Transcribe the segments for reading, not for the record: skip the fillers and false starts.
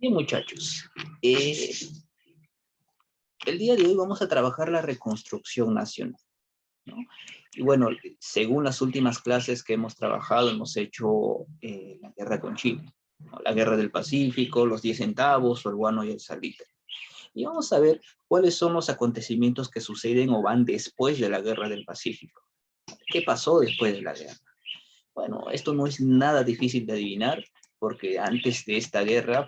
Bien, muchachos, el día de hoy vamos a trabajar la reconstrucción nacional, ¿no? Y bueno, según las últimas clases que hemos trabajado, hemos hecho la guerra con Chile, ¿no? La guerra del Pacífico, los 10 centavos, el guano y el salitre. Y vamos a ver cuáles son los acontecimientos que suceden o van después de la guerra del Pacífico. ¿Qué pasó después de la guerra? Bueno, esto no es nada difícil de adivinar, porque antes de esta guerra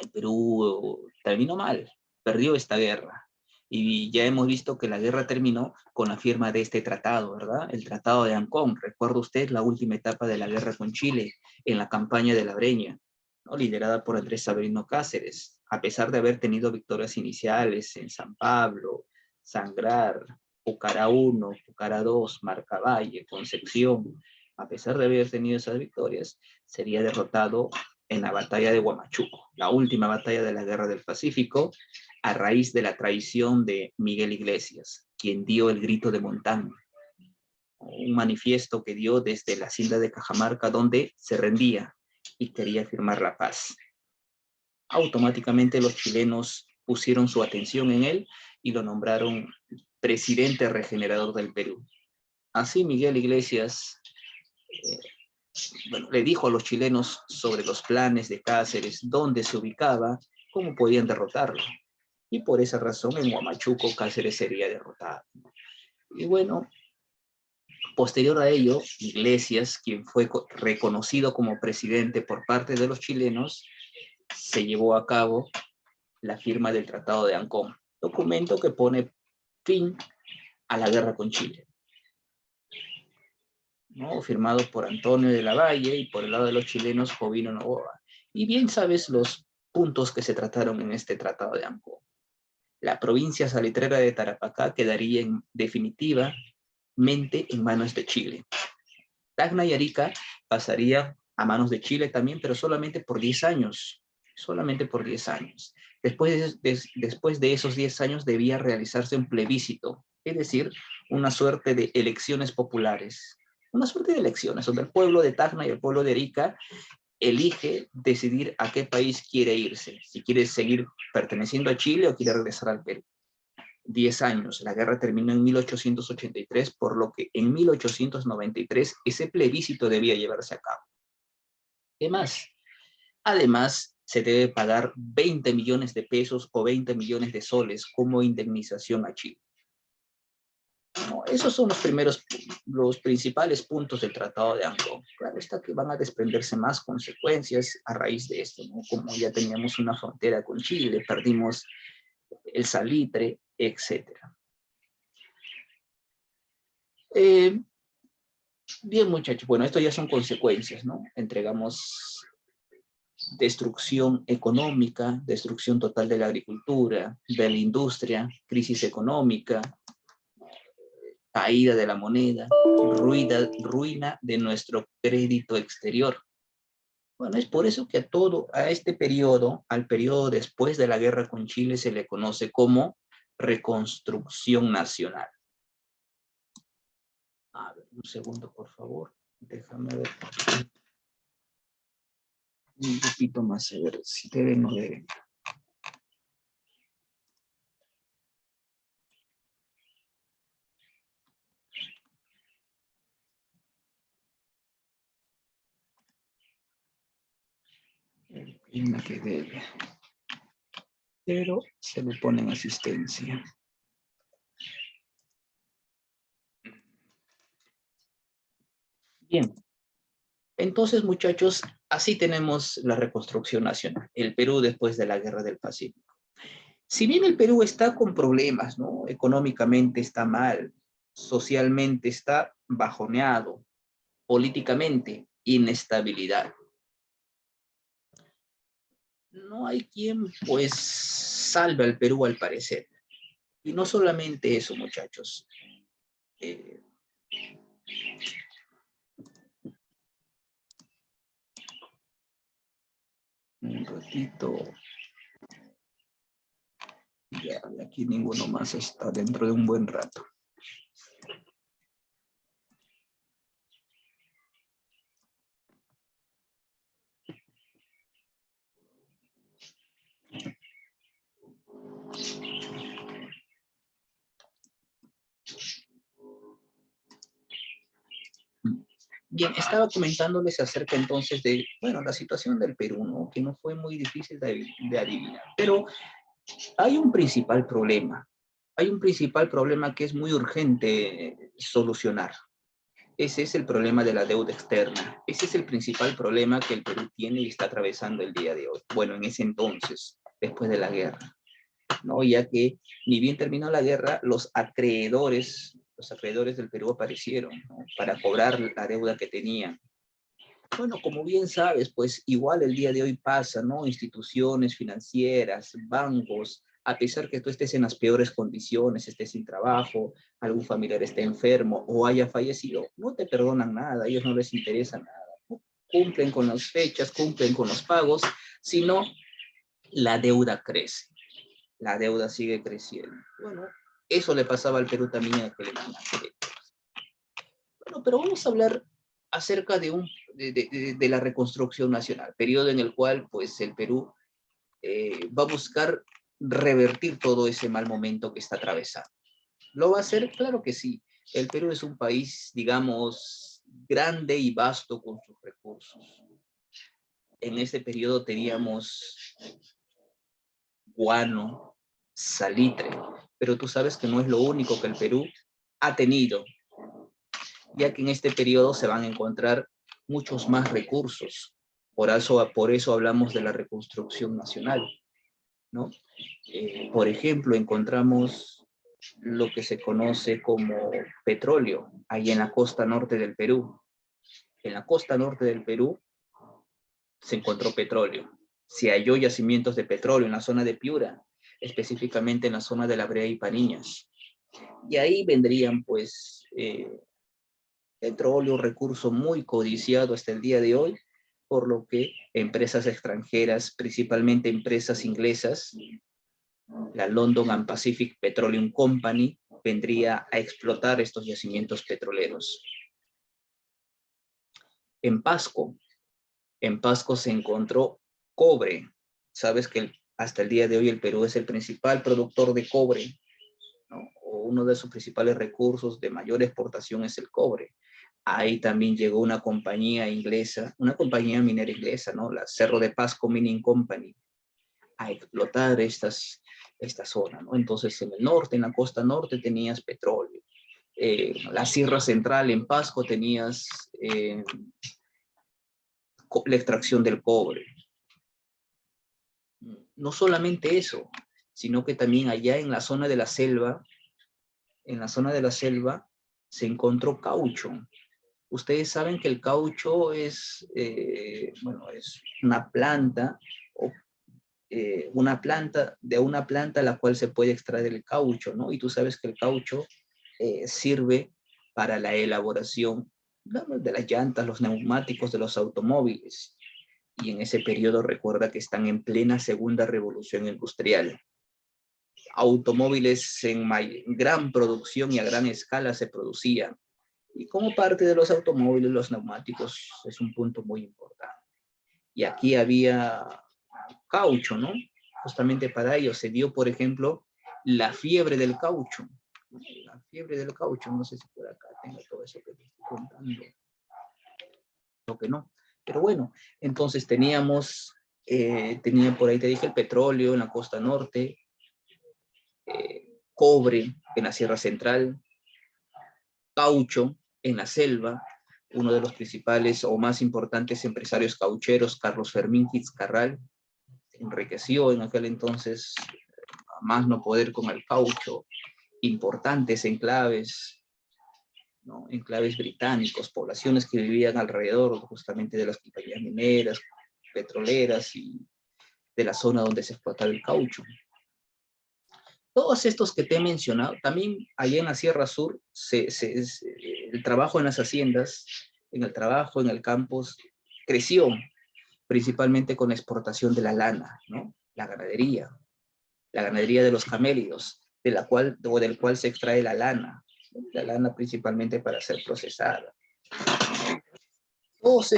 el Perú terminó mal, perdió esta guerra. Y ya hemos visto que la guerra terminó con la firma de este tratado, ¿verdad? El Tratado de Ancón. ¿Recuerda usted la última etapa de la guerra con Chile en la campaña de la Breña, ¿no? Liderada por Andrés Sabino Cáceres? A pesar de haber tenido victorias iniciales en San Pablo, Sangrar, Pucará 1, Pucará 2, Marcavalle, Concepción, a pesar de haber tenido esas victorias, sería derrotado en la batalla de Huamachuco, la última batalla de la Guerra del Pacífico, a raíz de la traición de Miguel Iglesias, quien dio el grito de Montán, un manifiesto que dio desde la hacienda de Cajamarca, donde se rendía y quería firmar la paz. Automáticamente los chilenos pusieron su atención en él y lo nombraron presidente regenerador del Perú. Así Miguel Iglesias le dijo a los chilenos sobre los planes de Cáceres, dónde se ubicaba, cómo podían derrotarlo. Y por esa razón en Huamachuco Cáceres sería derrotado. Y bueno, posterior a ello, Iglesias, quien fue reconocido como presidente por parte de los chilenos, se llevó a cabo la firma del Tratado de Ancón, documento que pone fin a la guerra con Chile, ¿no? Firmado por Antonio de la Valle y por el lado de los chilenos, Jovino Novoa. Y bien sabes los puntos que se trataron en este Tratado de Ancón. La provincia salitrera de Tarapacá quedaría definitivamente en manos de Chile. Tacna y Arica pasaría a manos de Chile también, pero solamente por 10 años. Solamente por 10 años. Después de esos 10 años debía realizarse un plebiscito, es decir, una suerte de elecciones populares. Una suerte de elecciones donde el pueblo de Tacna y el pueblo de Arica elige decidir a qué país quiere irse, si quiere seguir perteneciendo a Chile o quiere regresar al Perú. 10 años, la guerra terminó en 1883, por lo que en 1893 ese plebiscito debía llevarse a cabo. ¿Qué más? Además, se debe pagar 20 millones de pesos o 20 millones de soles como indemnización a Chile. No, esos son los principales puntos del Tratado de Ancón. Claro está que van a desprenderse más consecuencias a raíz de esto, ¿no? Como ya teníamos una frontera con Chile, perdimos el salitre, etc. Bien, muchachos, bueno, esto ya son consecuencias, ¿no? Entregamos destrucción económica, destrucción total de la agricultura, de la industria, crisis económica, caída de la moneda, ruina de nuestro crédito exterior. Bueno, es por eso que a este periodo, al periodo después de la guerra con Chile, se le conoce como reconstrucción nacional. A ver, un segundo, por favor. Déjame ver. Un poquito más, a ver si deben o no deben. Una que debe. Pero se le pone en asistencia. Bien. Entonces, muchachos, así tenemos la reconstrucción nacional. El Perú después de la Guerra del Pacífico. Si bien el Perú está con problemas, ¿no? Económicamente está mal, socialmente está bajoneado, políticamente inestabilidad. No hay quien, pues, salve al Perú al parecer. Y no solamente eso, muchachos. Un ratito. Ya, aquí ninguno más está dentro de un buen rato. Bien, estaba comentándoles acerca entonces de, bueno, la situación del Perú, ¿no? Que no fue muy difícil de adivinar, pero hay un principal problema. Hay un principal problema que es muy urgente solucionar. Ese es el problema de la deuda externa. Ese es el principal problema que el Perú tiene y está atravesando el día de hoy. Bueno, en ese entonces, después de la guerra, ¿no? Ya que ni bien terminó la guerra, los acreedores del Perú aparecieron, ¿no? Para cobrar la deuda que tenían. Bueno, como bien sabes, pues igual el día de hoy pasa, ¿no? Instituciones financieras, bancos, a pesar que tú estés en las peores condiciones, estés sin trabajo, algún familiar esté enfermo o haya fallecido, no te perdonan nada, a ellos no les interesa nada. Cumplen con las fechas, cumplen con los pagos, sino la deuda crece, la deuda sigue creciendo. Bueno, eso le pasaba al Perú también en aquel momento. Bueno, pero vamos a hablar acerca de la reconstrucción nacional, periodo en el cual pues el Perú va a buscar revertir todo ese mal momento que está atravesando. ¿Lo va a hacer? Claro que sí. El Perú es un país, digamos, grande y vasto con sus recursos. En ese periodo teníamos guano, salitre, pero tú sabes que no es lo único que el Perú ha tenido, ya que en este periodo se van a encontrar muchos más recursos. Por eso hablamos de la reconstrucción nacional, ¿no? Por ejemplo, encontramos lo que se conoce como petróleo, ahí en la costa norte del Perú. En la costa norte del Perú se encontró petróleo. Se halló yacimientos de petróleo en la zona de Piura, específicamente en la zona de La Brea y Paniñas. Y ahí vendrían, pues, petróleo, recurso muy codiciado hasta el día de hoy, por lo que empresas extranjeras, principalmente empresas inglesas, la London and Pacific Petroleum Company, vendría a explotar estos yacimientos petroleros. En Pasco, se encontró cobre. Sabes que hasta el día de hoy el Perú es el principal productor de cobre, ¿no? O uno de sus principales recursos de mayor exportación es el cobre. Ahí también llegó una compañía inglesa, una compañía minera inglesa, ¿no? La Cerro de Pasco Mining Company, a explotar esta zona, ¿no? Entonces, en el norte, en la costa norte, tenías petróleo. La Sierra Central, en Pasco, tenías la extracción del cobre. No solamente eso, sino que también allá en la zona de la selva, se encontró caucho. Ustedes saben que el caucho es, bueno, es una planta, de una planta a la cual se puede extraer el caucho, ¿no? Y tú sabes que el caucho sirve para la elaboración de las llantas, los neumáticos de los automóviles. Y en ese periodo recuerda que están en plena segunda revolución industrial. Automóviles en gran producción y a gran escala se producían. Y como parte de los automóviles, los neumáticos es un punto muy importante. Y aquí había caucho, ¿no? Justamente para ello se dio, por ejemplo, la fiebre del caucho. La fiebre del caucho, no sé si por acá tengo todo eso que te estoy contando. Lo que no. Pero bueno, entonces tenía por ahí, te dije, el petróleo en la costa norte, cobre en la Sierra Central, caucho en la selva. Uno de los principales o más importantes empresarios caucheros, Carlos Fermín Fitzcarral, enriqueció en aquel entonces a más no poder con el caucho. Importantes enclaves, ¿no? Enclaves británicos, poblaciones que vivían alrededor justamente de las compañías mineras, petroleras y de la zona donde se explotaba el caucho. Todos estos que te he mencionado, también allá en la Sierra Sur, el trabajo en las haciendas, en el trabajo, en el campus, creció principalmente con la exportación de la lana, ¿no? La ganadería de los camélidos, del cual se extrae la lana principalmente para ser procesada. Todos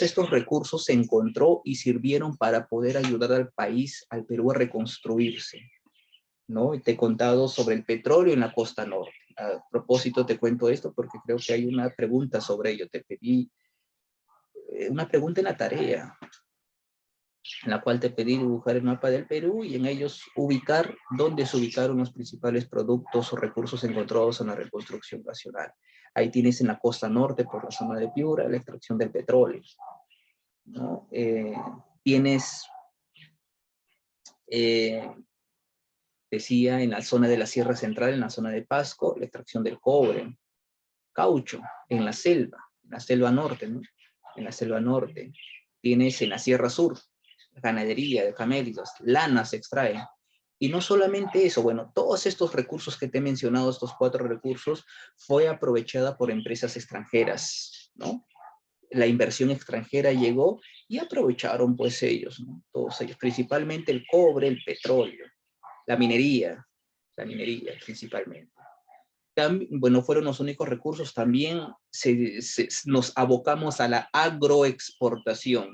estos recursos se encontró y sirvieron para poder ayudar al país, al Perú, a reconstruirse, ¿no? Y te he contado sobre el petróleo en la costa norte. a propósito te cuento esto porque creo que hay una pregunta sobre ello. Te pedí una pregunta en la tarea, en la cual te pedí dibujar el mapa del Perú y en ellos ubicar dónde se ubicaron los principales productos o recursos encontrados en la reconstrucción nacional. Ahí tienes en la costa norte, por la zona de Piura, la extracción del petróleo, ¿no? Tienes, decía, en la zona de la Sierra Central, en la zona de Pasco, la extracción del cobre, caucho, en la selva norte, ¿no? En la selva norte. Tienes en la Sierra Sur, ganadería de camélidos, lana se extrae. Y no solamente eso, bueno, todos estos recursos que te he mencionado, estos 4 recursos, fue aprovechada por empresas extranjeras, ¿no? La inversión extranjera llegó y aprovecharon pues ellos, ¿no? Todos ellos, principalmente el cobre, el petróleo, la minería principalmente. Bueno, fueron los únicos recursos, también nos abocamos a la agroexportación,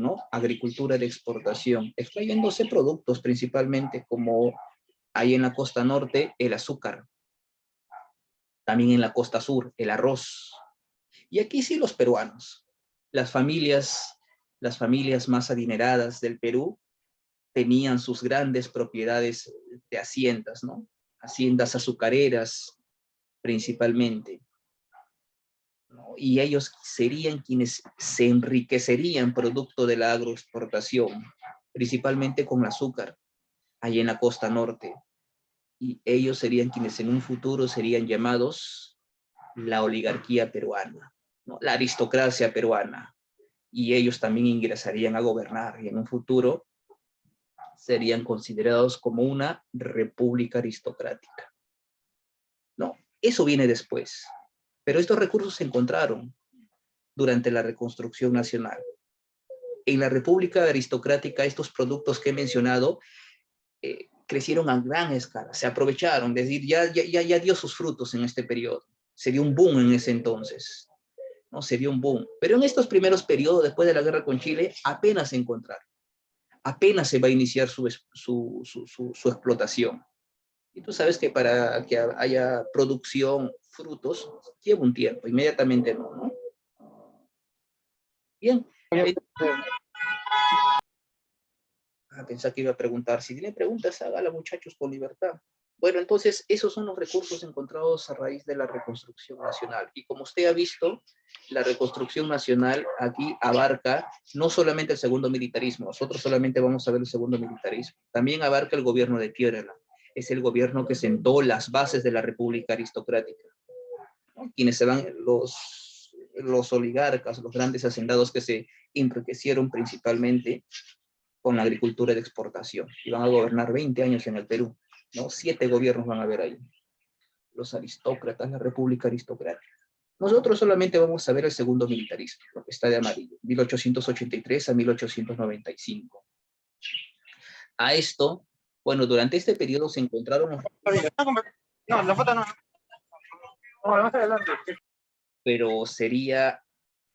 ¿no? Agricultura de exportación, extrayéndose productos principalmente como hay en la costa norte el azúcar, también en la costa sur el arroz. Y aquí sí los peruanos, las familias más adineradas del Perú tenían sus grandes propiedades de haciendas, ¿no? Haciendas azucareras principalmente, ¿no? Y ellos serían quienes se enriquecerían producto de la agroexportación, principalmente con azúcar, allá en la costa norte. Y ellos serían quienes en un futuro serían llamados la oligarquía peruana, ¿no? La aristocracia peruana. Y ellos también ingresarían a gobernar y en un futuro serían considerados como una república aristocrática. No, eso viene después. Pero estos recursos se encontraron durante la reconstrucción nacional. En la república aristocrática, estos productos que he mencionado crecieron a gran escala, se aprovecharon, es decir, ya dio sus frutos en este periodo. Se dio un boom en ese entonces, ¿no? Se dio un boom. Pero en estos primeros periodos, después de la guerra con Chile, apenas se encontraron. Apenas se va a iniciar su explotación. Y tú sabes que para que haya producción, frutos, lleva un tiempo, inmediatamente no, ¿no? Bien. Pensé que iba a preguntar. Si tiene preguntas, hágala, muchachos, con libertad. Bueno, entonces, esos son los recursos encontrados a raíz de la reconstrucción nacional. Y como usted ha visto, la reconstrucción nacional aquí abarca no solamente el segundo militarismo, nosotros solamente vamos a ver el segundo militarismo, también abarca el gobierno de Piérola. Es el gobierno que sentó las bases de la república aristocrática, ¿no? Quienes se van los oligarcas, los grandes hacendados que se enriquecieron principalmente con la agricultura de exportación. Y van a gobernar 20 años en el Perú, ¿no? 7 gobiernos van a haber ahí. Los aristócratas, la república aristocrática. Nosotros solamente vamos a ver el segundo militarismo, lo que está de amarillo, 1883 a 1895. A esto, bueno, durante este periodo se encontraron los... No, la foto no. No, más adelante. Pero sería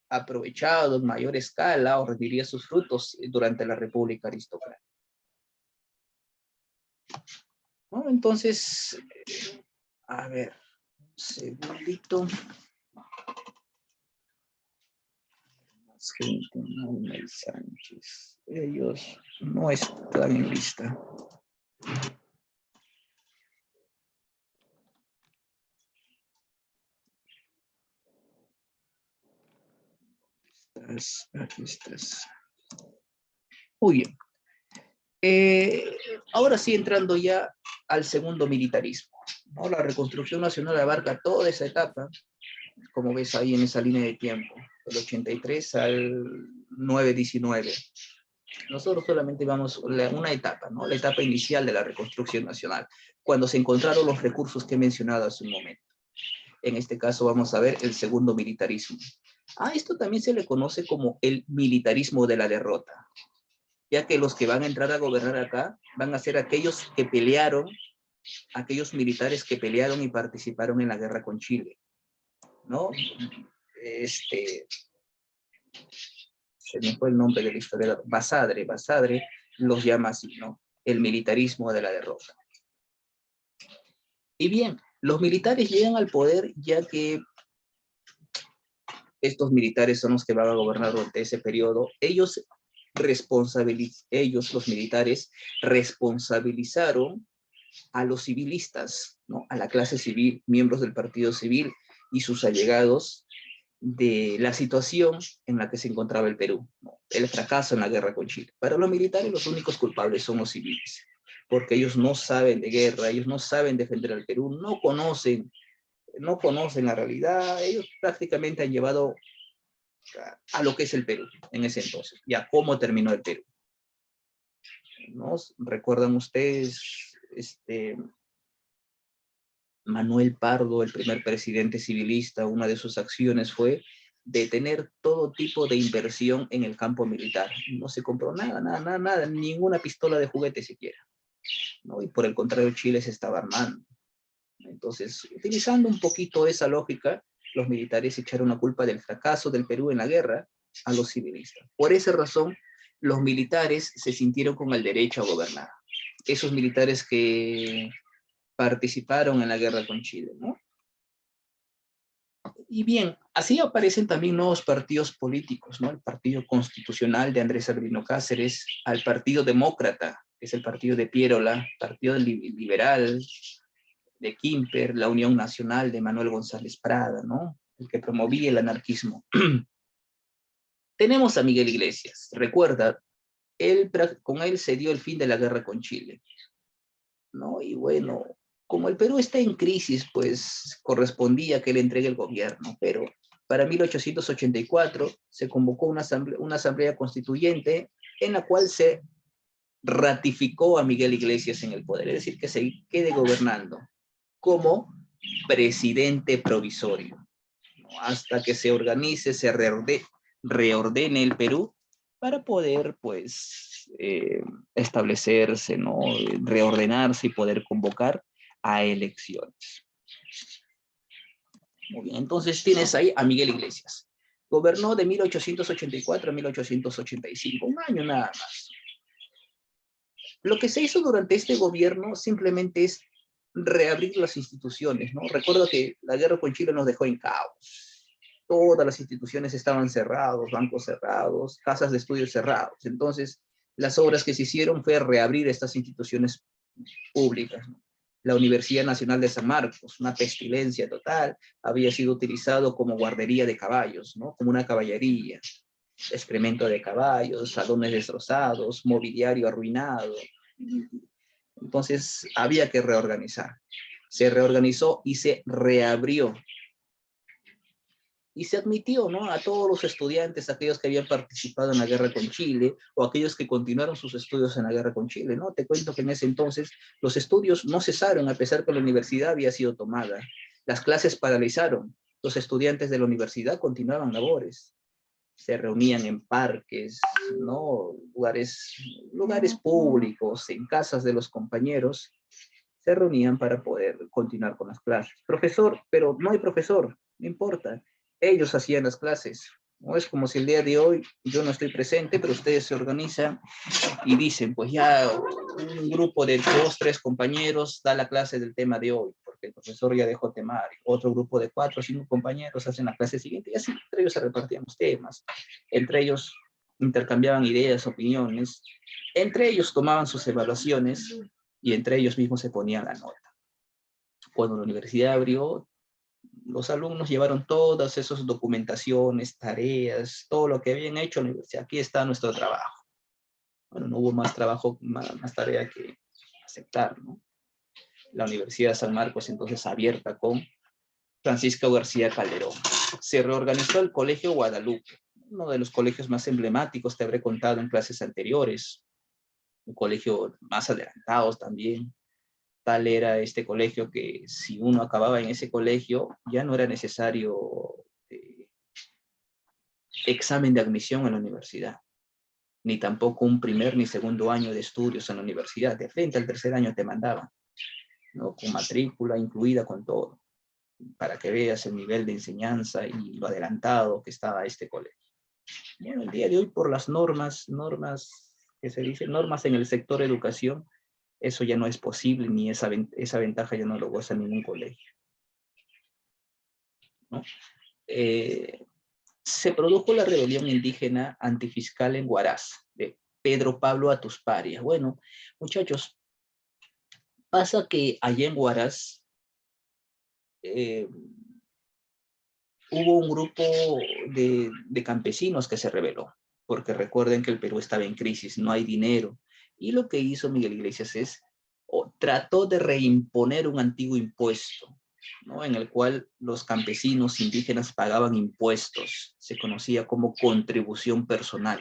aprovechado en mayor escala o rendiría sus frutos durante la república aristocrática, ¿no? Entonces, a ver, un segundito. Gente, Manuel Sánchez. Ellos no están en lista. Aquí estás. Muy bien. Ahora sí, entrando ya al segundo militarismo, ¿no? La reconstrucción nacional abarca toda esa etapa, como ves ahí en esa línea de tiempo, del 83 al 919. Nosotros solamente vamos una etapa, ¿no? La etapa inicial de la reconstrucción nacional, cuando se encontraron los recursos que he mencionado hace un momento. En este caso vamos a ver el segundo militarismo. A esto también se le conoce como el militarismo de la derrota, ya que los que van a entrar a gobernar acá van a ser aquellos que pelearon, aquellos militares que pelearon y participaron en la guerra con Chile, ¿no? Se me fue el nombre de la historia, Basadre los llama así, ¿no? El militarismo de la derrota. Y bien, los militares llegan al poder ya que estos militares son los que van a gobernar durante ese periodo. Ellos, los militares, responsabilizaron a los civilistas, ¿no? A la clase civil, miembros del partido civil y sus allegados, de la situación en la que se encontraba el Perú, ¿no? El fracaso en la guerra con Chile. Para los militares los únicos culpables son los civiles, porque ellos no saben de guerra, ellos no saben defender al Perú, no conocen la realidad, ellos prácticamente han llevado a lo que es el Perú en ese entonces, ya cómo terminó el Perú. ¿No? ¿Recuerdan ustedes Manuel Pardo, el primer presidente civilista? Una de sus acciones fue detener todo tipo de inversión en el campo militar. No se compró nada, ninguna pistola de juguete siquiera, ¿no? Y por el contrario, Chile se estaba armando. Entonces, utilizando un poquito esa lógica, los militares echaron la culpa del fracaso del Perú en la guerra a los civilistas. Por esa razón, los militares se sintieron con el derecho a gobernar. Esos militares que participaron en la guerra con Chile, ¿no? Y bien, así aparecen también nuevos partidos políticos, ¿no? El Partido Constitucional de Andrés Albino Cáceres, al Partido Demócrata, que es el partido de Pierola, Partido Liberal de Quimper, la Unión Nacional de Manuel González Prada, ¿no? El que promovía el anarquismo. Tenemos a Miguel Iglesias, recuerda, con él se dio el fin de la guerra con Chile, ¿no? Y bueno, como el Perú está en crisis, pues correspondía que él entregue el gobierno, pero para 1884 se convocó una asamblea constituyente en la cual se ratificó a Miguel Iglesias en el poder, es decir, que se quede gobernando como presidente provisorio, ¿no? Hasta que se organice, se reordene el Perú para poder, pues, establecerse, ¿no? Reordenarse y poder convocar a elecciones. Muy bien, entonces tienes ahí a Miguel Iglesias. Gobernó de 1884 a 1885, un año nada más. Lo que se hizo durante este gobierno simplemente es reabrir las instituciones, ¿no? Recuerdo que la guerra con Chile nos dejó en caos. Todas las instituciones estaban cerradas, bancos cerrados, casas de estudios cerrados. Entonces, las obras que se hicieron fue reabrir estas instituciones públicas, ¿no? La Universidad Nacional de San Marcos, una pestilencia total, había sido utilizado como guardería de caballos, ¿no? Como una caballería, excremento de caballos, salones destrozados, mobiliario arruinado. Entonces había que reorganizar. Se reorganizó y se reabrió. Y se admitió, ¿no? A todos los estudiantes, aquellos que habían participado en la guerra con Chile, o aquellos que continuaron sus estudios en la guerra con Chile, ¿no? Te cuento que en ese entonces los estudios no cesaron, a pesar que la universidad había sido tomada. Las clases paralizaron. Los estudiantes de la universidad continuaban labores. Se reunían en parques, ¿no? Lugares públicos, en casas de los compañeros, se reunían para poder continuar con las clases. Profesor, pero no hay profesor, no importa. Ellos hacían las clases. No es como si el día de hoy yo no estoy presente, pero ustedes se organizan y dicen, pues ya un grupo de 2, 3 compañeros da la clase del tema de hoy, porque el profesor ya dejó temario. Otro grupo de 4 o 5 compañeros hacen la clase siguiente y así entre ellos se repartían los temas. Entre ellos intercambiaban ideas, opiniones. Entre ellos tomaban sus evaluaciones y entre ellos mismos se ponían la nota. Cuando la universidad abrió, los alumnos llevaron todas esas documentaciones, tareas, todo lo que habían hecho en la universidad. Aquí está nuestro trabajo. Bueno, no hubo más trabajo, más tarea que aceptar, ¿no? La Universidad de San Marcos entonces abierta con Francisco García Calderón. Se reorganizó el Colegio Guadalupe, uno de los colegios más emblemáticos, te habré contado en clases anteriores, un colegio más adelantado también. Tal era este colegio que si uno acababa en ese colegio ya no era necesario examen de admisión a la universidad, ni tampoco un primer ni segundo año de estudios en la universidad. De frente al tercer año te mandaban, ¿no? Con matrícula incluida, con todo, para que veas el nivel de enseñanza y lo adelantado que estaba este colegio. Bueno, el día de hoy por las normas que se dicen, normas en el sector educación, Eso ya no es posible, ni esa ventaja ya no lo goza ningún colegio, ¿no? Se produjo la rebelión indígena antifiscal en Huaraz, de Pedro Pablo Atusparia. Bueno, muchachos, pasa que allá en Huaraz eh, hubo un grupo de campesinos que se rebeló, porque recuerden que el Perú estaba en crisis, no hay dinero. Y lo que hizo Miguel Iglesias es, trató de reimponer un antiguo impuesto, ¿no? En el cual los campesinos indígenas pagaban impuestos, se conocía como contribución personal,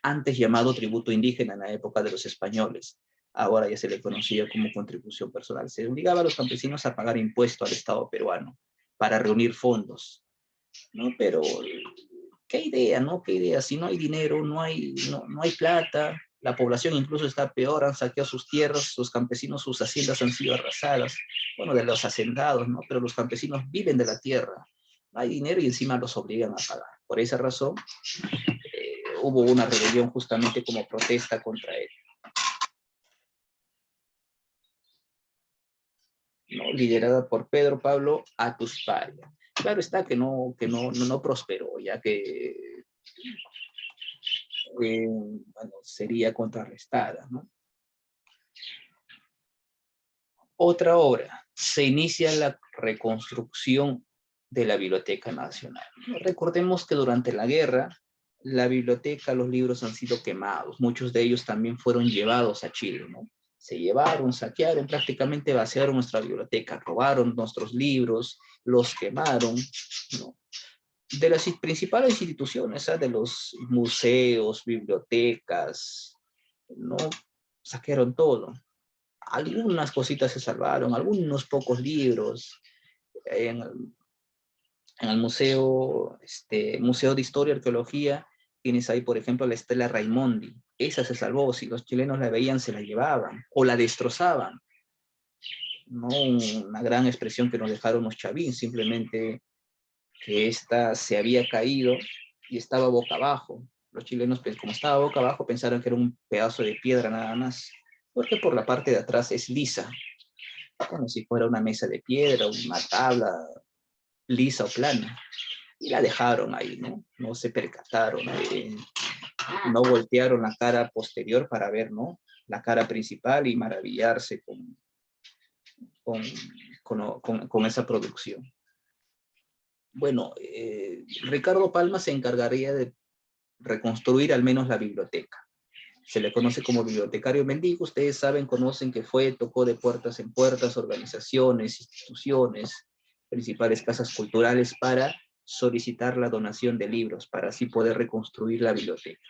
antes llamado tributo indígena en la época de los españoles, ahora ya se le conocía como contribución personal. Se obligaba a los campesinos a pagar impuestos al Estado peruano para reunir fondos, ¿no? Pero, ¿qué idea, no? ¿Qué idea? Si no hay dinero, no hay plata, la población incluso está peor, han saqueado sus tierras, sus campesinos, sus haciendas han sido arrasadas, bueno, de los hacendados, ¿no? Pero los campesinos viven de la tierra, no hay dinero y encima los obligan a pagar. Por esa razón, hubo una rebelión justamente como protesta contra él, ¿no? Liderada por Pedro Pablo Atusparia. Claro está que no prosperó, ya que bueno, sería contrarrestada, ¿no? Otra obra, se inicia la reconstrucción de la Biblioteca Nacional. Recordemos que durante la guerra, la biblioteca, los libros han sido quemados, muchos de ellos también fueron llevados a Chile, ¿no? Se llevaron, saquearon, prácticamente vaciaron nuestra biblioteca, robaron nuestros libros, los quemaron, ¿no? De las principales instituciones, ¿eh? De los museos, bibliotecas, ¿no? Saquearon todo. Algunas cositas se salvaron, algunos pocos libros. En, en el museo, Museo de Historia y Arqueología, tienes ahí, por ejemplo, la Estela Raimondi. Esa se salvó, si los chilenos la veían, se la llevaban o la destrozaban. No una gran expresión que nos dejaron los chavín, simplemente que esta se había caído y estaba boca abajo. Los chilenos, pues, como estaba boca abajo, pensaron que era un pedazo de piedra nada más, porque por la parte de atrás es lisa, como si fuera una mesa de piedra, una tabla lisa o plana. Y la dejaron ahí, ¿no? No se percataron, no voltearon la cara posterior para ver, ¿no? La cara principal y maravillarse con, con esa producción. Bueno, Ricardo Palma se encargaría de reconstruir al menos la biblioteca. Se le conoce como bibliotecario mendigo. Ustedes saben, conocen que tocó de puertas en puertas, organizaciones, instituciones, principales casas culturales para solicitar la donación de libros, para así poder reconstruir la biblioteca.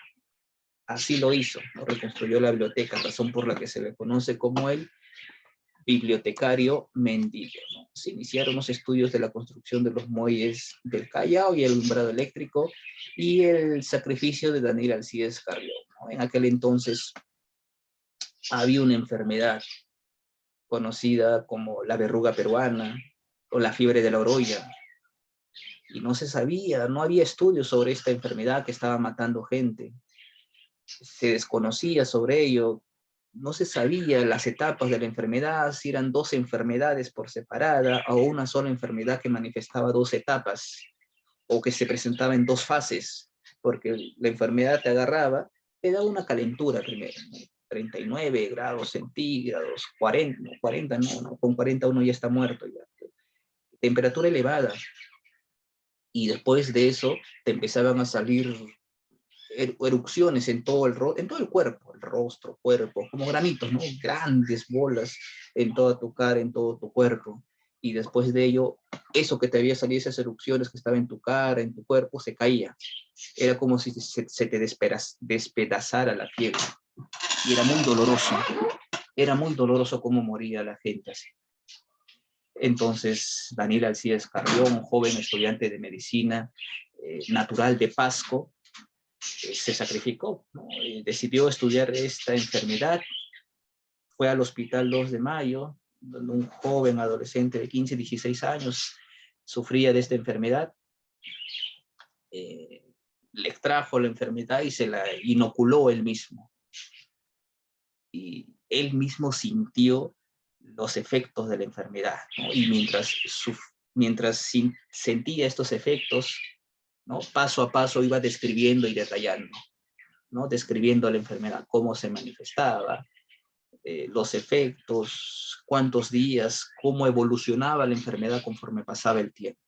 Así lo hizo, ¿no? Reconstruyó la biblioteca, razón por la que se le conoce como el bibliotecario mendigo, ¿no? Se iniciaron los estudios de la construcción de los muelles del Callao y el alumbrado eléctrico y el sacrificio de Daniel Alcides Carrión, ¿no? En aquel entonces había una enfermedad conocida como la verruga peruana o la fiebre de la oroya, y no se sabía, no había estudios sobre esta enfermedad que estaba matando gente, se desconocía sobre ello, no se sabía las etapas de la enfermedad, si eran dos enfermedades por separada o una sola enfermedad que manifestaba dos etapas o que se presentaba en dos fases, porque la enfermedad te agarraba, te daba una calentura primero, ¿no? 39 grados centígrados, 40 no, con 40 uno ya está muerto, ya. Temperatura elevada, y después de eso te empezaban a salir erupciones en todo el cuerpo, el rostro, cuerpo, como granitos, ¿no? Grandes bolas en toda tu cara, en todo tu cuerpo. Y después de ello, eso que te había salido, esas erupciones que estaban en tu cara, en tu cuerpo, se caía. Era como si se te despedazara la piel. Y era muy doloroso cómo moría la gente así. Entonces, Daniel Alcides Carrión, un joven estudiante de medicina, natural de Pasco, se sacrificó, ¿no? Decidió estudiar esta enfermedad, fue al hospital 2 de Mayo, donde un joven adolescente de 15, 16 años sufría de esta enfermedad, le extrajo la enfermedad y se la inoculó él mismo. Y él mismo sintió los efectos de la enfermedad, ¿no? Y sentía estos efectos, ¿no? Paso a paso iba describiendo y detallando, ¿no? Describiendo la enfermedad, cómo se manifestaba, los efectos, cuántos días, cómo evolucionaba la enfermedad conforme pasaba el tiempo.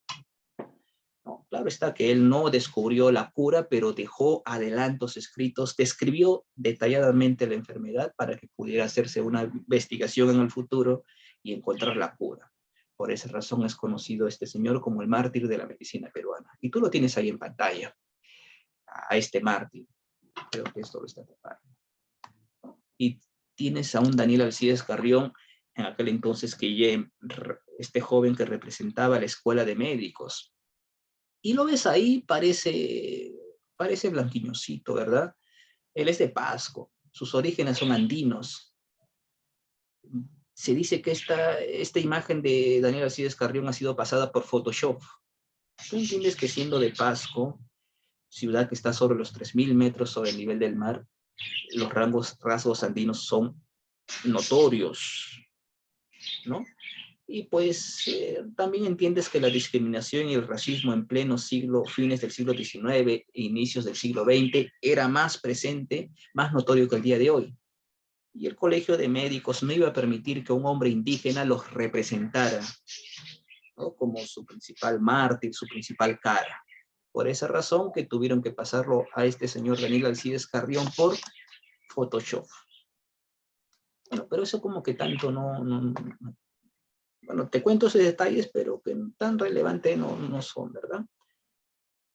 No, claro está que él no descubrió la cura, pero dejó adelantos escritos, describió detalladamente la enfermedad para que pudiera hacerse una investigación en el futuro y encontrar la cura. Por esa razón es conocido este señor como el mártir de la medicina peruana. Y tú lo tienes ahí en pantalla, a este mártir. Creo que esto lo está tapando. Y tienes a un Daniel Alcides Carrión, en aquel entonces este joven que representaba la escuela de médicos. Y lo ves ahí, parece blanquiñosito, ¿verdad? Él es de Pasco, sus orígenes son andinos. Se dice que esta imagen de Daniel Alcides Carrión ha sido pasada por Photoshop. Tú entiendes que siendo de Pasco, ciudad que está sobre los 3.000 metros sobre el nivel del mar, los rasgos andinos son notorios, ¿no? Y pues también entiendes que la discriminación y el racismo en pleno siglo, fines del siglo XIX e inicios del siglo XX, era más presente, más notorio que el día de hoy. Y el Colegio de Médicos no iba a permitir que un hombre indígena los representara, ¿no? Como su principal mártir, su principal cara. Por esa razón que tuvieron que pasarlo a este señor Daniel Alcides Carrión por Photoshop. Bueno, pero eso como que tanto bueno, te cuento esos detalles, pero que tan relevante no son, ¿verdad?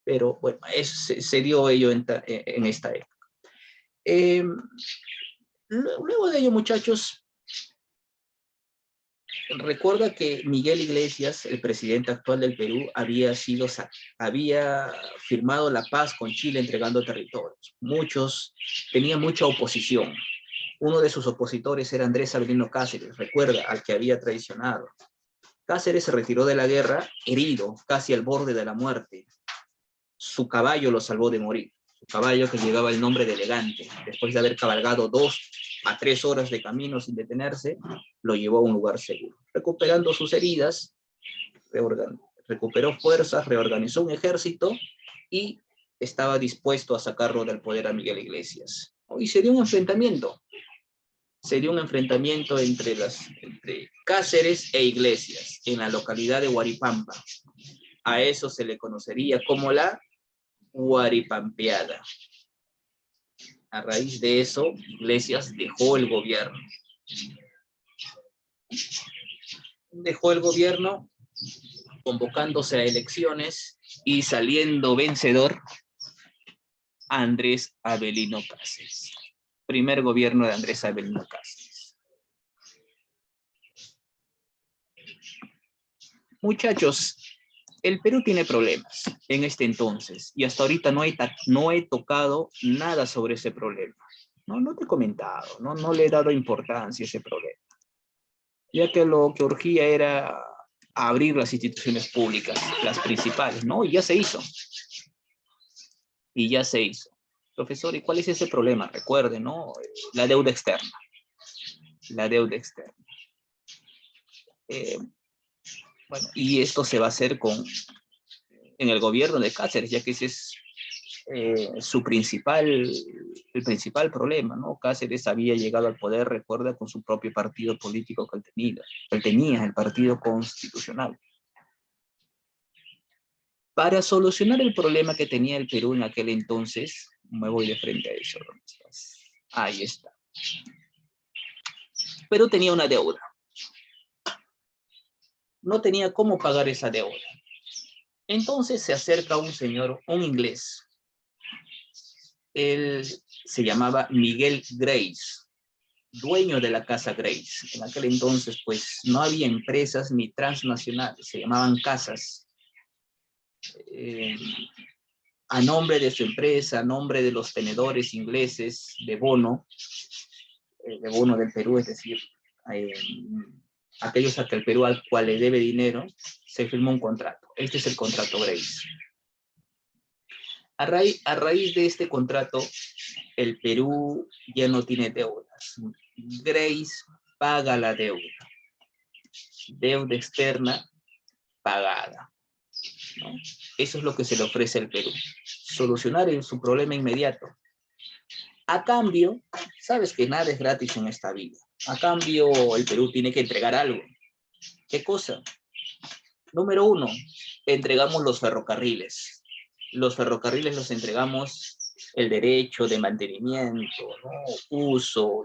Pero bueno, se dio ello en esta época. Luego de ello, muchachos, recuerda que Miguel Iglesias, el presidente actual del Perú, había firmado la paz con Chile entregando territorios. Tenía mucha oposición. Uno de sus opositores era Andrés Avelino Cáceres, recuerda, al que había traicionado. Cáceres se retiró de la guerra herido, casi al borde de la muerte. Su caballo lo salvó de morir. Su caballo que llevaba el nombre de Elegante. Después de haber cabalgado 2 a 3 horas de camino sin detenerse, lo llevó a un lugar seguro. Recuperando sus heridas, recuperó fuerzas, reorganizó un ejército y estaba dispuesto a sacarlo del poder a Miguel Iglesias. Y se dio un enfrentamiento. Entre Cáceres e Iglesias, en la localidad de Huaripampa. A eso se le conocería como la Huaripampeada. A raíz de eso, Iglesias dejó el gobierno. Convocándose a elecciones y saliendo vencedor Andrés Avelino Cáceres. Primer gobierno de Andrés Avelino Cáceres. Muchachos, el Perú tiene problemas en este entonces y hasta ahorita no he tocado nada sobre ese problema. No te he comentado, no le he dado importancia a ese problema, ya que lo que urgía era abrir las instituciones públicas, las principales, ¿no? Y ya se hizo. Profesor, ¿y cuál es ese problema? Recuerde, ¿no? La deuda externa. Bueno, y esto se va a hacer en el gobierno de Cáceres, ya que ese es el principal problema, ¿no? Cáceres había llegado al poder, recuerda, con su propio partido político que él tenía, el Partido Constitucional. Para solucionar el problema que tenía el Perú en aquel entonces, me voy de frente a eso. ¿Dónde estás? Ahí está. Perú tenía una deuda. No tenía cómo pagar esa deuda. Entonces se acerca un señor, un inglés. Él se llamaba Miguel Grace, dueño de la casa Grace. En aquel entonces, pues, no había empresas ni transnacionales, se llamaban casas. A nombre de su empresa, a nombre de los tenedores ingleses de bono del Perú, es decir, aquellos a que el Perú al cual le debe dinero, se firmó un contrato. Este es el contrato Grace. A raíz de este contrato, el Perú ya no tiene deudas, Grace paga la deuda. Deuda externa pagada, ¿no? Eso es lo que se le ofrece al Perú. Solucionar su problema inmediato. A cambio, sabes que nada es gratis en esta vida. A cambio, el Perú tiene que entregar algo. ¿Qué cosa? Número 1, entregamos los ferrocarriles. Los ferrocarriles los entregamos el derecho de mantenimiento, ¿no? Uso,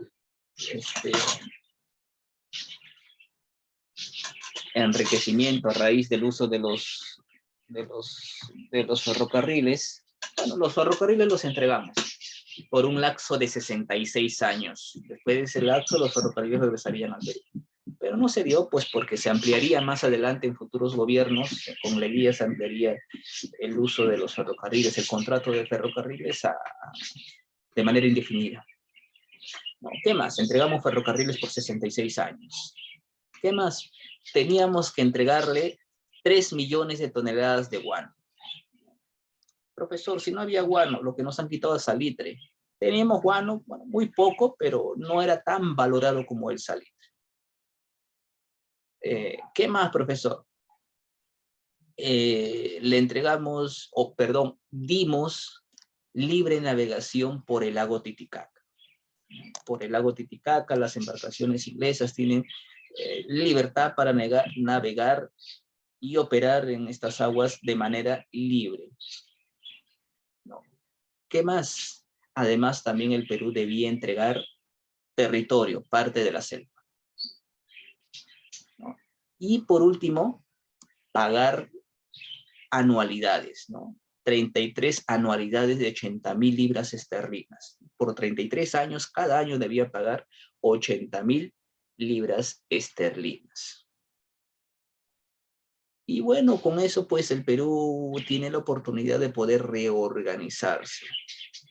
enriquecimiento a raíz del uso de los ferrocarriles. Bueno, los ferrocarriles los entregamos por un lapso de 66 años. Después de ese lapso, los ferrocarriles regresarían al Perú. Pero no se dio, pues, porque se ampliaría más adelante en futuros gobiernos, con la guía se ampliaría el uso de los ferrocarriles, el contrato de ferrocarriles de manera indefinida. ¿No? ¿Qué más? Entregamos ferrocarriles por 66 años. ¿Qué más? Teníamos que entregarle 3 millones de toneladas de guano. Profesor, si no había guano, lo que nos han quitado es salitre. Teníamos guano, bueno, muy poco, pero no era tan valorado como el salitre. ¿Qué más, profesor? Le entregamos, dimos libre navegación por el lago Titicaca. Por el lago Titicaca, las embarcaciones inglesas tienen libertad para navegar y operar en estas aguas de manera libre. ¿No? ¿Qué más? Además, también el Perú debía entregar territorio, parte de la selva. ¿No? Y por último, pagar anualidades, ¿no? 33 anualidades de 80.000 libras esterlinas. Por 33 años, cada año debía pagar 80.000 libras esterlinas. Y bueno, con eso pues el Perú tiene la oportunidad de poder reorganizarse.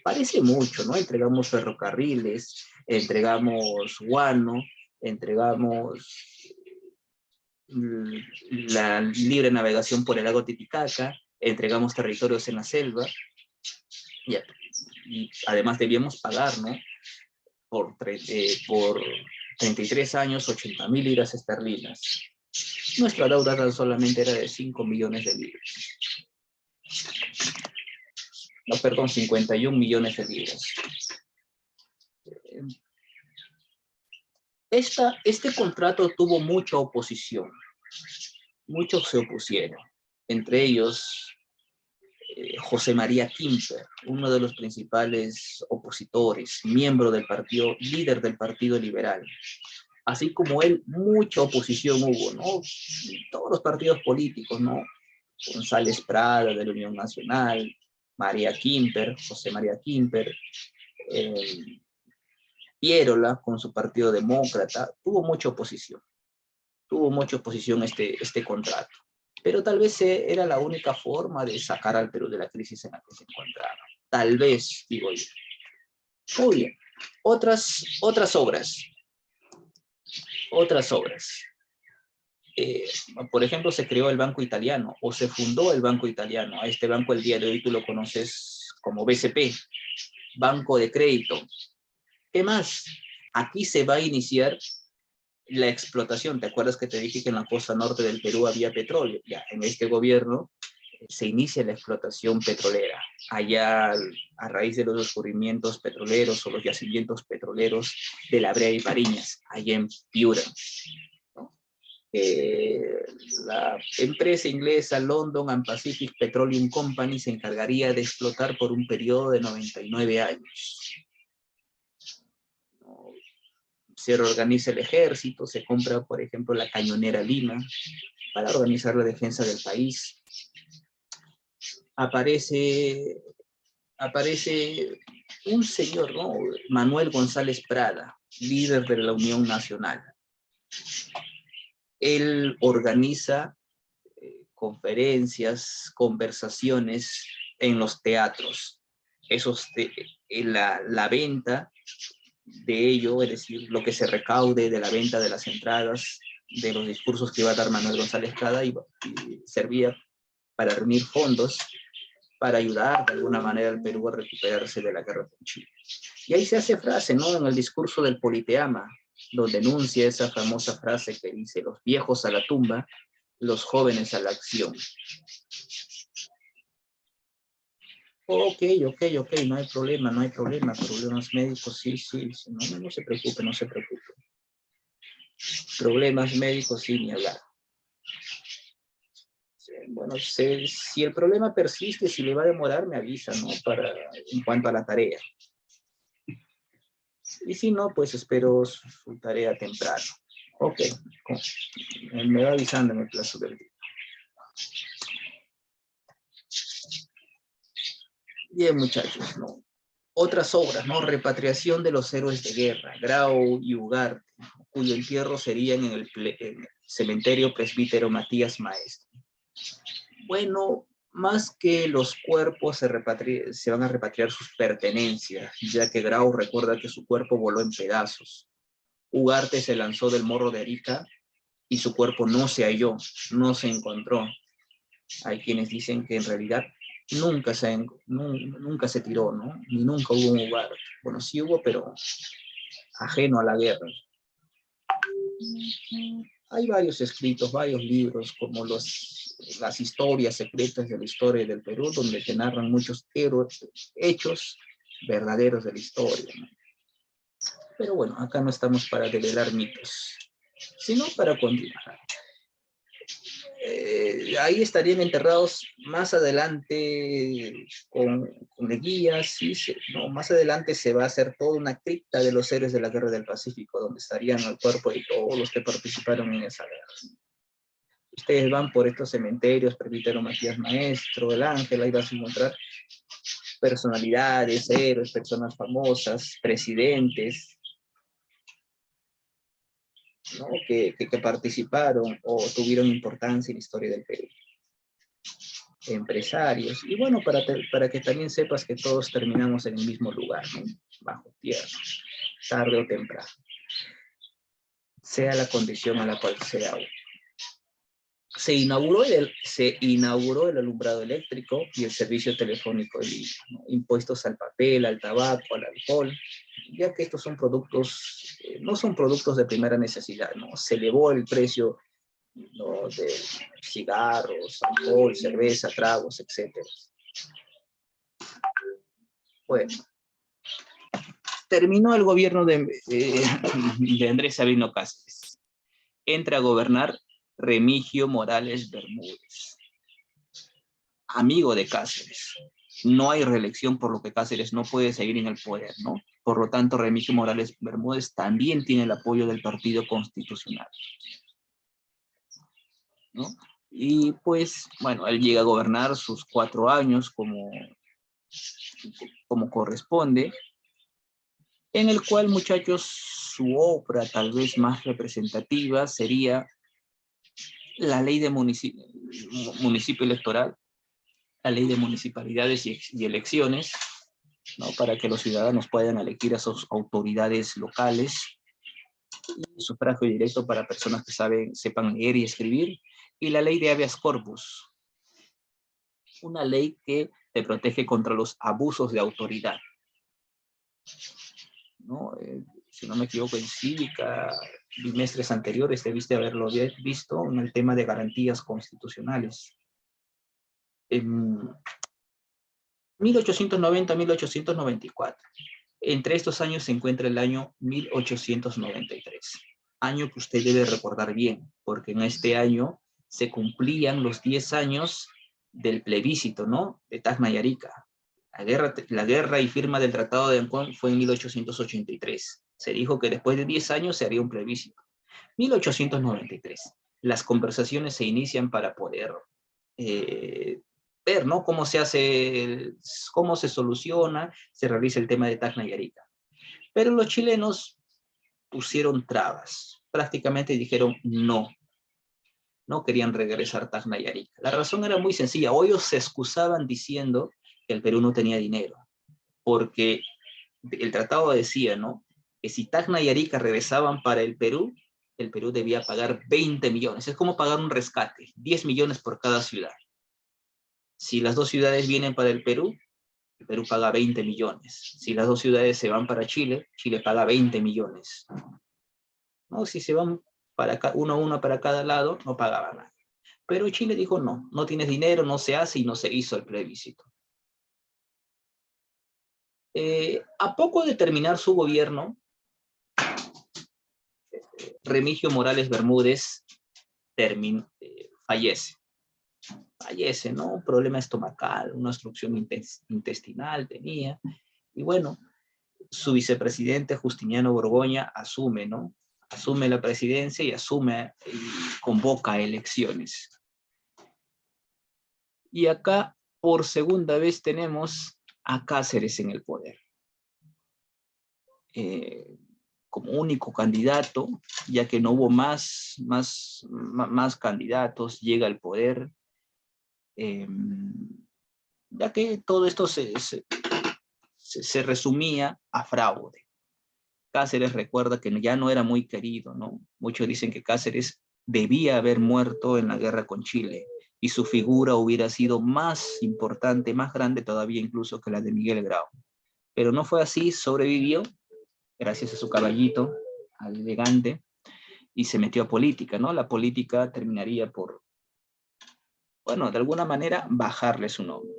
Parece mucho, ¿no? Entregamos ferrocarriles, entregamos guano, entregamos la libre navegación por el lago Titicaca, entregamos territorios en la selva, y además debíamos pagar, ¿no? Por 33 años, 80.000 libras esterlinas. Nuestra deuda tan solamente era de 5 millones de libras. No, perdón, 51 millones de libras. Este contrato tuvo mucha oposición. Muchos se opusieron. Entre ellos, José María Quimper, uno de los principales opositores, miembro del partido, líder del Partido Liberal. Así como él, mucha oposición hubo, ¿no? Todos los partidos políticos, ¿no? González Prada, de la Unión Nacional, María Quimper, José María Quimper, Pierola, con su Partido Demócrata, tuvo mucha oposición. Tuvo mucha oposición este contrato. Pero tal vez era la única forma de sacar al Perú de la crisis en la que se encontraba. Tal vez, digo yo. Muy bien. Otras obras. Por ejemplo, se creó el Banco Italiano, o se fundó el Banco Italiano. A este banco el día de hoy tú lo conoces como BCP, Banco de Crédito. ¿Qué más? Aquí se va a iniciar la explotación. ¿Te acuerdas que te dije que en la costa norte del Perú había petróleo? Ya, en este gobierno se inicia la explotación petrolera. Allá, a raíz de los descubrimientos petroleros o los yacimientos petroleros de La Brea y Bariñas, allá en Piura. ¿No? La empresa inglesa London and Pacific Petroleum Company se encargaría de explotar por un periodo de 99 años. Se reorganiza el ejército, se compra, por ejemplo, la cañonera Lima para organizar la defensa del país. Aparece un señor, ¿no? Manuel González Prada, líder de la Unión Nacional. Él organiza conferencias, conversaciones en los teatros. La venta de ello, es decir, lo que se recaude de la venta de las entradas, de los discursos que iba a dar Manuel González Prada, y servía para reunir fondos para ayudar de alguna manera al Perú a recuperarse de la guerra con Chile. Y ahí se hace frase, ¿no? En el discurso del Politeama, donde enuncia esa famosa frase que dice: los viejos a la tumba, los jóvenes a la acción. Ok, no hay problema, problemas médicos, sí, no se preocupe, no se preocupe. Problemas médicos, sí, ni hablar. Bueno, si el problema persiste, si le va a demorar, me avisa, ¿no? En cuanto a la tarea. Y si no, pues espero su tarea temprano. Ok, me va avisando en el plazo del día. Bien, muchachos, ¿no? Otras obras, ¿no? Repatriación de los héroes de guerra, Grau y Ugarte, cuyo entierro serían en el cementerio presbítero Matías Maestro. Bueno, más que los cuerpos se van a repatriar sus pertenencias, ya que Grau recuerda que su cuerpo voló en pedazos. Ugarte se lanzó del Morro de Arica y su cuerpo no se halló, no se encontró. Hay quienes dicen que en realidad nunca se tiró, ¿no? Ni nunca hubo un Ugarte. Bueno, sí hubo, pero ajeno a la guerra. Hay varios escritos, varios libros, como las historias secretas de la historia del Perú, donde te narran muchos hechos verdaderos de la historia, ¿no? Pero bueno, acá no estamos para develar mitos, sino para continuar. Ahí estarían enterrados más adelante con guías, ¿sí? No, más adelante se va a hacer toda una cripta de los héroes de la Guerra del Pacífico, donde estarían el cuerpo de todos los que participaron en esa guerra. Ustedes van por estos cementerios, Presbítero Matías Maestro, El Ángel, ahí vas a encontrar personalidades, héroes, personas famosas, presidentes, ¿no? que participaron o tuvieron importancia en la historia del Perú. Empresarios. Y bueno, para que también sepas que todos terminamos en el mismo lugar, ¿no? Bajo tierra, tarde o temprano. Sea la condición a la cual sea. Se inauguró el alumbrado eléctrico y el servicio telefónico de Lima, ¿no? Impuestos al papel, al tabaco, al alcohol, ya que estos son productos, no son productos de primera necesidad, ¿no? Se elevó el precio, ¿no? De cigarros, alcohol, cerveza, tragos, etc. Bueno, terminó el gobierno de Andrés Sabino Cáceres. Entra a gobernar Remigio Morales Bermúdez, amigo de Cáceres. No hay reelección, por lo que Cáceres no puede seguir en el poder, ¿no? Por lo tanto, Remigio Morales Bermúdez también tiene el apoyo del Partido Constitucional, ¿no? Y pues, bueno, él llega a gobernar sus 4 años como corresponde, en el cual, muchachos, su obra tal vez más representativa sería la ley de municipio electoral, la ley de municipalidades y elecciones, ¿no? Para que los ciudadanos puedan elegir a sus autoridades locales, y sufragio directo para personas que sepan leer y escribir, y la ley de habeas corpus, una ley que te protege contra los abusos de autoridad, ¿no? Si no me equivoco, en cívica, bimestres anteriores debiste haberlo visto en el tema de garantías constitucionales. En 1890-1894. Entre estos años se encuentra el año 1893, año que usted debe recordar bien, porque en este año se cumplían los 10 años del plebiscito, ¿no? De Tacna y Arica. La guerra y firma del Tratado de Ancón fue en 1883. Se dijo que después de 10 años se haría un plebiscito. 1893. Las conversaciones se inician para poder ver, ¿no? Cómo se hace, cómo se soluciona, se realiza el tema de Tacna y Arica. Pero los chilenos pusieron trabas, prácticamente dijeron no querían regresar Tacna y Arica. La razón era muy sencilla, o ellos se excusaban diciendo que el Perú no tenía dinero, porque el tratado decía, ¿no? Que si Tacna y Arica regresaban para el Perú debía pagar 20 millones, es como pagar un rescate, 10 millones por cada ciudad. Si las dos ciudades vienen para el Perú paga 20 millones. Si las dos ciudades se van para Chile, Chile paga 20 millones. ¿No? Si se van para uno para cada lado, no pagaba nada. Pero Chile dijo no, no tienes dinero, no se hace y no se hizo el plebiscito. A poco de terminar su gobierno, Remigio Morales Bermúdez fallece. Fallece, ¿no? Un problema estomacal, una obstrucción intestinal tenía. Y bueno, su vicepresidente Justiniano Borgoña asume, ¿no? Asume la presidencia y convoca elecciones. Y acá, por segunda vez, tenemos a Cáceres en el poder. Como único candidato, ya que no hubo más candidatos, llega al poder, ya que todo esto se resumía a fraude. Cáceres recuerda que ya no era muy querido, ¿no? Muchos dicen que Cáceres debía haber muerto en la guerra con Chile y su figura hubiera sido más importante, más grande todavía incluso que la de Miguel Grau. Pero no fue así, sobrevivió gracias a su caballito, al elegante, y se metió a política, ¿no? La política terminaría por, bueno, de alguna manera bajarle su nombre.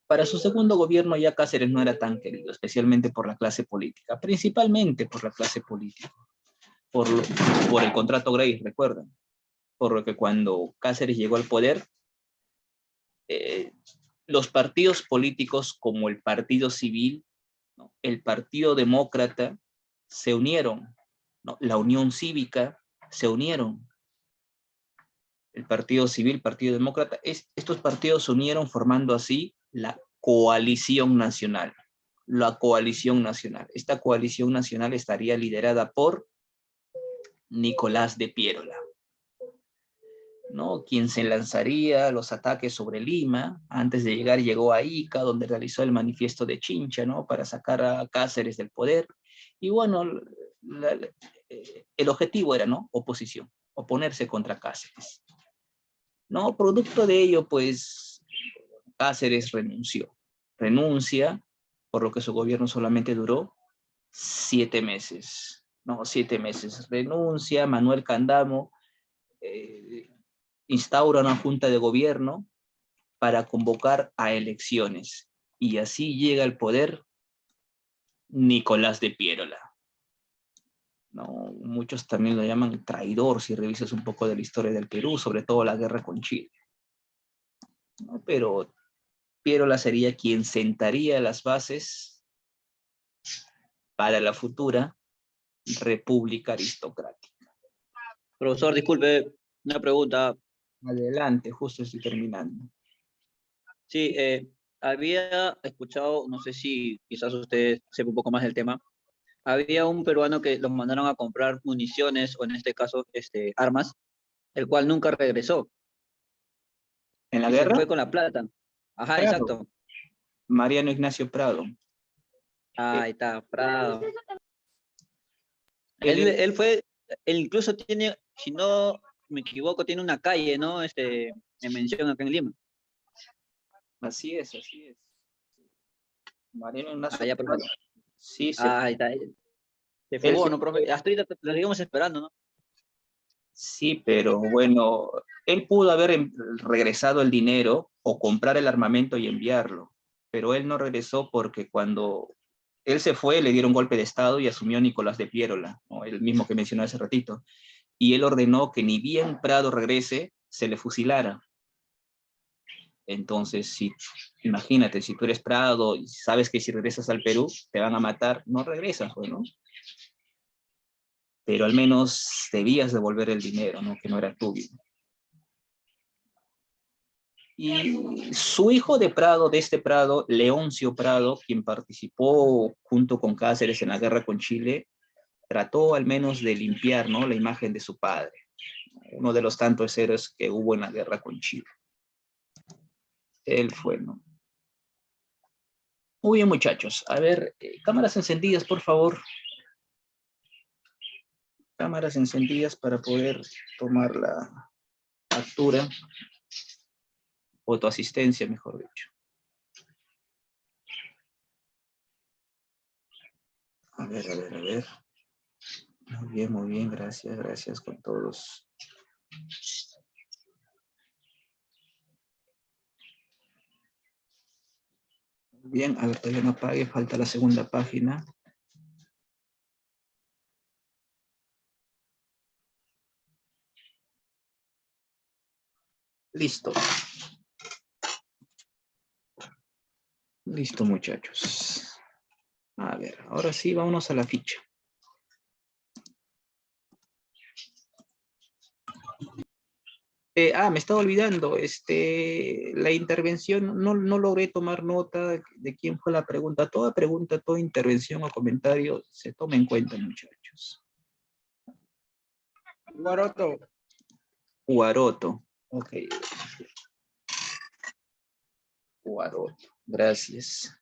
Para su segundo gobierno ya Cáceres no era tan querido, especialmente por la clase política, principalmente por la clase política, por el contrato Grace, recuerdan, por lo que cuando Cáceres llegó al poder, los partidos políticos como el Partido Civil, ¿no? El Partido Demócrata se unieron, ¿no? La Unión Cívica se unieron, el Partido Civil, Partido Demócrata, estos partidos se unieron formando así la coalición nacional. La coalición nacional. Esta coalición nacional estaría liderada por Nicolás de Piérola, ¿no? Quien se lanzaría los ataques sobre Lima. Antes de llegar llegó a Ica, donde realizó el manifiesto de Chincha, ¿no? Para sacar a Cáceres del poder. Y bueno, el objetivo era, ¿no? Oposición, oponerse contra Cáceres. ¿No? Producto de ello, pues, Cáceres renuncia, por lo que su gobierno solamente duró 7 meses, no, 7 meses, renuncia, Manuel Candamo instaura una junta de gobierno para convocar a elecciones, y así llega al poder Nicolás de Piérola. ¿No? Muchos también lo llaman traidor, si revisas un poco de la historia del Perú, sobre todo la guerra con Chile. ¿No? Pero Piérola sería quien sentaría las bases para la futura república aristocrática. Profesor, disculpe, una pregunta. Adelante, justo estoy terminando. Sí, había escuchado, no sé si quizás usted sepa un poco más del tema, había un peruano que los mandaron a comprar municiones, o en este caso, armas, el cual nunca regresó. ¿En la Y se guerra? fue con la plata. Ajá, Prado. exacto. Mariano Ignacio Prado. Ahí está, Prado. Él, Él fue, él incluso tiene, si no me equivoco, tiene una calle, ¿no? En mención acá en Lima. así es, así es. Mariano Ignacio Allá, Prado. profe. Sí, Ahí está. Se él fugó, se ¿no, profe? fue. Hasta ahorita lo seguimos esperando, ¿no? Sí, pero bueno, él pudo haber regresado el dinero o comprar el armamento y enviarlo, pero él no regresó porque cuando él se fue le dieron golpe de estado y asumió Nicolás de Piérola, ¿no? El mismo que mencioné hace ratito, y él ordenó que ni bien Prado regrese, se le fusilara. Entonces, imagínate, si tú eres Prado y sabes que si regresas al Perú te van a matar, no regresas, pues, ¿no? Pero al menos debías devolver el dinero, ¿no? Que no era tuyo. Y su hijo de Prado, de este Prado, Leoncio Prado, quien participó junto con Cáceres en la guerra con Chile, trató al menos de limpiar, ¿no? La imagen de su padre, uno de los tantos héroes que hubo en la guerra con Chile. Él fue, ¿no? Muy bien, muchachos. A ver, cámaras encendidas, por favor. Cámaras encendidas para poder tomar la captura. o tu asistencia, mejor dicho. A ver, a ver, a ver. Muy bien, gracias con todos. Bien, a ver, todavía no apague, falta la segunda página. Listo. Listo, muchachos. A ver, ahora sí, vámonos a la ficha. Me estaba olvidando, la intervención, no logré tomar nota de quién fue la pregunta. Toda pregunta, toda intervención o comentario se toma en cuenta, muchachos. Guaroto. Guaroto. Ok. Guaroto. Gracias.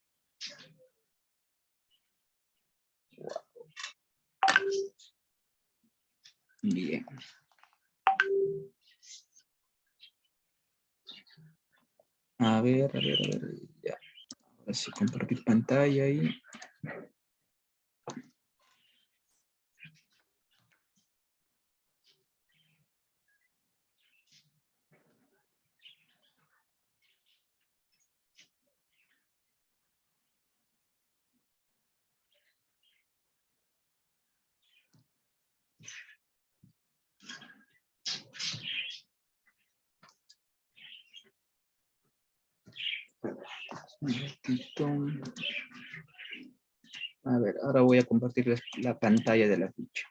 Bien. A ver. Ya. Ahora sí, compartir pantalla ahí. Un ratito. A ver, ahora voy a compartir la pantalla de la ficha.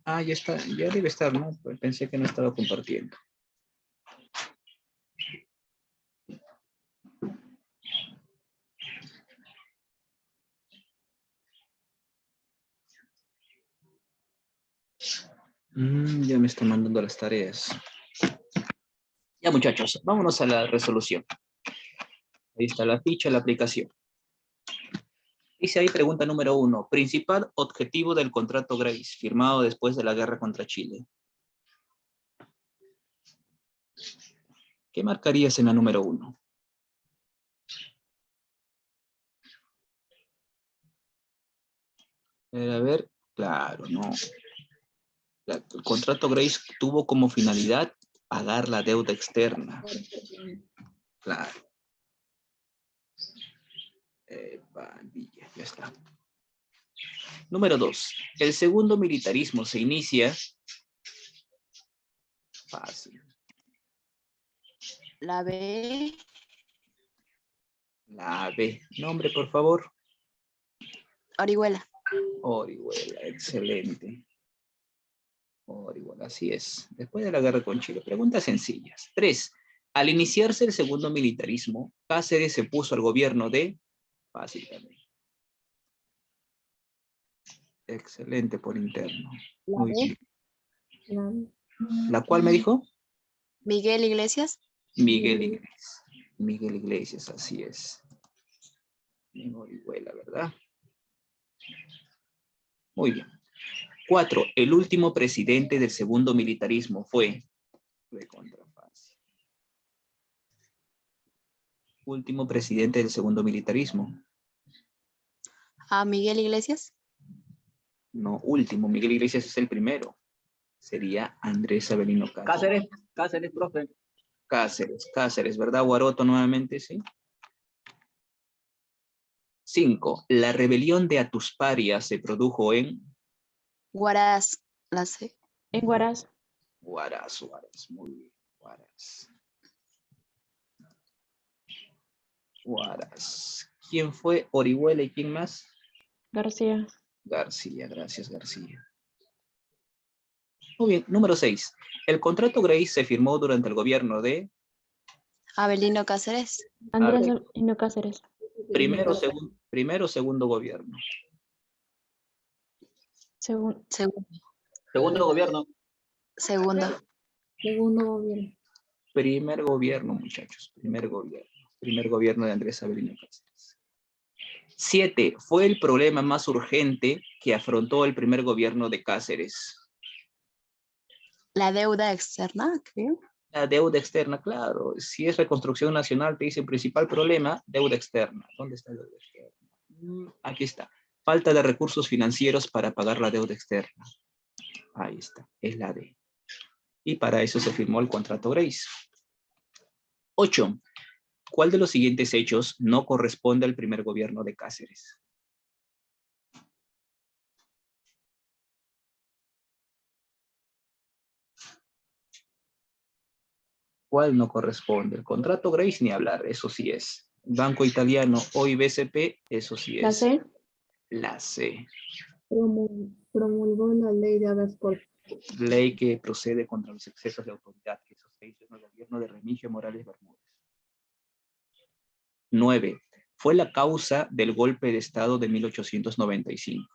Ah, ya está, ya debe estar, ¿no? Pensé que no estaba compartiendo. Ya me están mandando las tareas. Ya, muchachos, vámonos a la resolución. Ahí está la ficha, la aplicación. Dice ahí pregunta número 1. Principal objetivo del contrato Grace, firmado después de la guerra contra Chile. ¿Qué marcarías en la número 1? A ver, claro, no. El contrato Grace tuvo como finalidad pagar la deuda externa. Claro. Ya está. Número 2. El segundo militarismo se inicia. Fácil. La B. La B. Nombre, por favor. Orihuela. Orihuela, excelente. Orihuela, así es. Después de la guerra con Chile. Preguntas sencillas. 3. Al iniciarse el segundo militarismo, Cáceres se puso al gobierno de... Fácil también. Excelente por interno. La Muy B. bien. ¿La cual me dijo? Miguel Iglesias. Miguel Iglesias. Miguel Iglesias, así es. En Orihuela, ¿verdad? Muy bien. 4. El último presidente del segundo militarismo fue... Contrafácil. Último presidente del segundo militarismo. A Miguel Iglesias. No, último. Miguel Iglesias es el primero. Sería Andrés Avelino Cáceres. Cáceres, profe. Cáceres, ¿verdad? Guaroto nuevamente, sí. 5. La rebelión de Atusparia se produjo en... Huaraz. La C. En Huaraz. Huaraz, muy bien. Huaraz. ¿Quién fue Orihuela y quién más? García. García, gracias García. Muy bien, número 6. El contrato Grace se firmó durante el gobierno de... Avelino Cáceres. Andrés Avelino Cáceres. Primero o segundo gobierno. Segundo. Segundo gobierno. Segundo. Segundo gobierno. Primer gobierno, muchachos. Primer gobierno. Primer gobierno de Andrés Avelino Cáceres. 7. Fue el problema más urgente que afrontó el primer gobierno de Cáceres. La deuda externa, creo. La deuda externa, claro. Si es reconstrucción nacional, te dice principal problema, deuda externa. ¿Dónde está la deuda externa? Aquí está. Falta de recursos financieros para pagar la deuda externa. Ahí está, es la D. Y para eso se firmó el contrato Grace. 8. ¿Cuál de los siguientes hechos no corresponde al primer gobierno de Cáceres? ¿Cuál no corresponde? El contrato Grace ni hablar, eso sí es. Banco Italiano, hoy BCP, eso sí La es. C. La C. Promulgó la ley de habeas corpus. Ley que procede contra los excesos de autoridad que eso se hizo en el gobierno de Remigio Morales Bermúdez. 9. Fue la causa del golpe de Estado de 1895.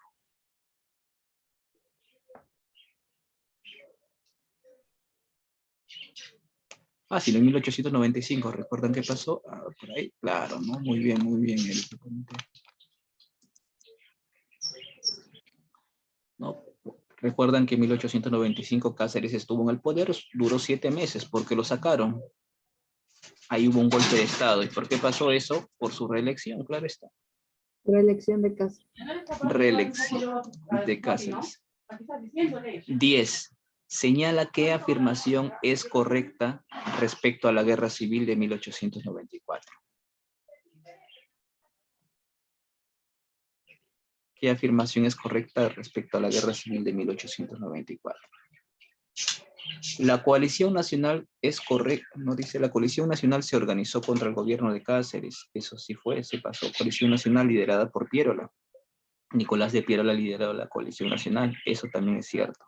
Fácil, en 1895, ¿recuerdan qué pasó? Ah, por ahí, claro, ¿no? Muy bien, Eric. ¿No? Recuerdan que en 1895 Cáceres estuvo en el poder, duró 7 meses porque lo sacaron. Ahí hubo un golpe de Estado. ¿Y por qué pasó eso? Por su reelección, claro está. Reelección de Cáceres. Reelección de Cáceres. 10. Señala qué afirmación es correcta respecto a la Guerra Civil de 1894. ¿Qué afirmación es correcta respecto a la Guerra Civil de 1894? La coalición nacional es correcta, no dice la coalición nacional se organizó contra el gobierno de Cáceres, eso sí fue, se pasó, coalición nacional liderada por Piérola. Nicolás de Piérola lideró la coalición nacional, eso también es cierto.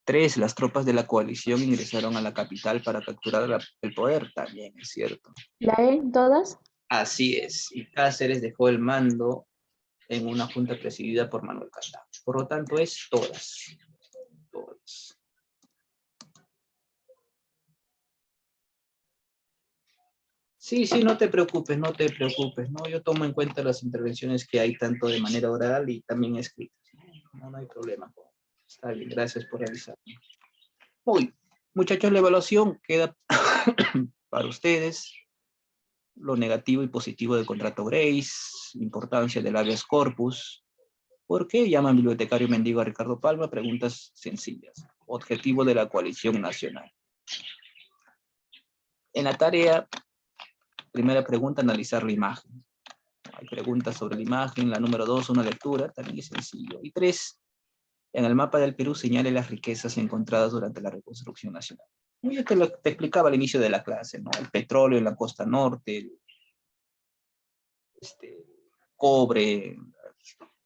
3. Las tropas de la coalición ingresaron a la capital para capturar el poder, también es cierto. La E, todas. Así es, y Cáceres dejó el mando en una junta presidida por Manuel Catán. Por lo tanto, es todas. Todas. Sí, no te preocupes, ¿no? Yo tomo en cuenta las intervenciones que hay tanto de manera oral y también escritas. No hay problema. Está bien, gracias por revisarme. Muy, muchachos, la evaluación queda para ustedes. Lo negativo y positivo del contrato Grace, importancia del habeas corpus. ¿Por qué llaman bibliotecario mendigo a Ricardo Palma? Preguntas sencillas. Objetivo de la coalición nacional. En la tarea, primera pregunta, analizar la imagen. Hay preguntas sobre la imagen. La número 2, una lectura, también es sencillo. Y 3, en el mapa del Perú señale las riquezas encontradas durante la reconstrucción nacional. Yo te explicaba al inicio de la clase, ¿no? El petróleo en la costa norte, cobre,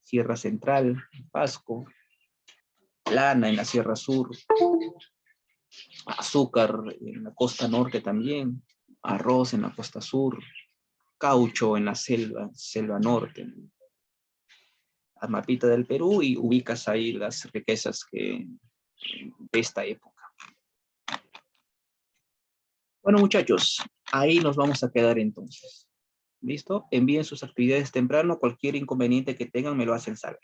Sierra Central, Pasco, lana en la Sierra Sur, azúcar en la costa norte también, arroz en la costa sur, caucho en la selva norte, al mapita del Perú y ubicas ahí las riquezas de esta época. Bueno, muchachos, ahí nos vamos a quedar entonces. ¿Listo? Envíen sus actividades temprano, cualquier inconveniente que tengan me lo hacen saber.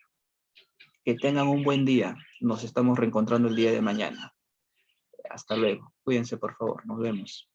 Que tengan un buen día. Nos estamos reencontrando el día de mañana. Hasta luego. Cuídense, por favor. Nos vemos.